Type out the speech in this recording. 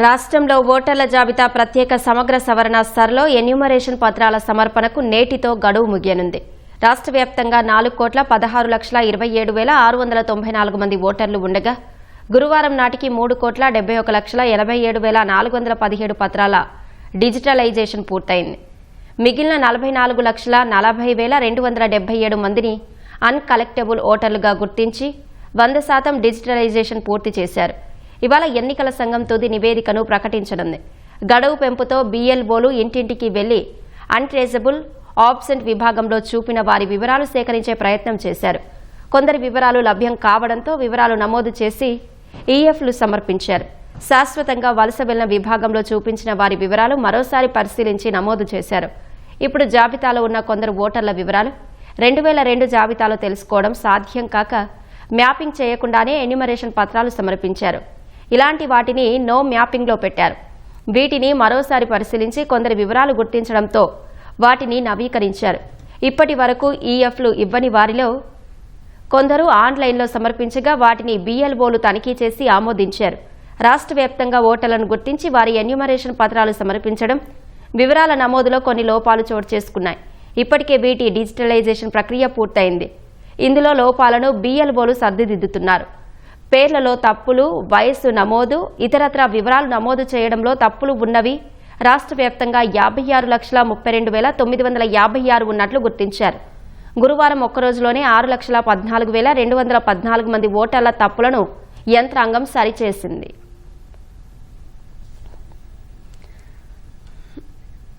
రాష్ట్రంలో ఓటర్ల జాబితా ప్రత్యేక సమగ్ర సవరణ సర్లో ఎన్యూమరేషన్ పత్రాల సమర్పణకు నేటితో గడువు ముగియనుంది. రాష్ట్ర వ్యాప్తంగా 4,16,27,694 మంది ఓటర్లు ఉండగా గురువారం నాటికి 3,71,87,417 పత్రాల డిజిటలైజేషన్ పూర్తయింది. మిగిలిన 44,40,277 మందిని అన్కలెక్టబుల్ ఓటర్లుగా గుర్తించి 100% డిజిటలైజేషన్ పూర్తి చేశారు. ఇవాళ ఎన్నికల సంఘం తుది నివేదికను ప్రకటించనుంది. గడువు పెంపుతో BLOలు ఇంటింటికి వెళ్లి అన్ట్రేజబుల్, ఆబ్సెంట్ విభాగంలో చూపిన వారి వివరాలు సేకరించే ప్రయత్నం చేశారు. కొందరి వివరాలు లభ్యం కావడంతో వివరాలు నమోదు చేసి EFలు సమర్పించారు. శాశ్వతంగా వలస వెళ్లిన విభాగంలో చూపించిన వారి వివరాలు మరోసారి పరిశీలించి నమోదు చేశారు. ఇప్పుడు జాబితాలో ఉన్న కొందరు ఓటర్ల వివరాలు 2002 జాబితాలో తెలుసుకోవడం సాధ్యం కాక మ్యాపింగ్ చేయకుండానే ఎన్యూమరేషన్ పత్రాలు సమర్పించారు. ఇలాంటి వాటిని నో మ్యాపింగ్లో పెట్టారు. వీటిని మరోసారి పరిశీలించి కొందరి వివరాలు గుర్తించడంతో వాటిని నవీకరించారు. ఇప్పటి వరకు EFలు ఇవ్వని వారిలో కొందరు ఆన్లైన్లో సమర్పించగా వాటిని BLOలు తనిఖీ చేసి ఆమోదించారు. రాష్ట్ర వ్యాప్తంగా ఓటర్లను గుర్తించి వారి ఎన్యూమరేషన్ పత్రాలు సమర్పించడం, వివరాల నమోదులో కొన్ని లోపాలు చోటు చేసుకున్నాయి. ఇప్పటికే వీటి డిజిటలైజేషన్ ప్రక్రియ పూర్తయింది. ఇందులో లోపాలను BLOలు సర్దిదిద్దుతున్నారు. పేర్లలో తప్పులు, వయస్సు నమోదు, ఇతరత్రా వివరాలు నమోదు చేయడంలో తప్పులు ఉన్నవి రాష్ట్ర వ్యాప్తంగా 56,32,956 ఉన్నట్లు గుర్తించారు. గురువారం ఒక్కరోజులోనే 6,14,214 మంది ఓటర్ల తప్పులను యంత్రాంగం సరిచేసింది.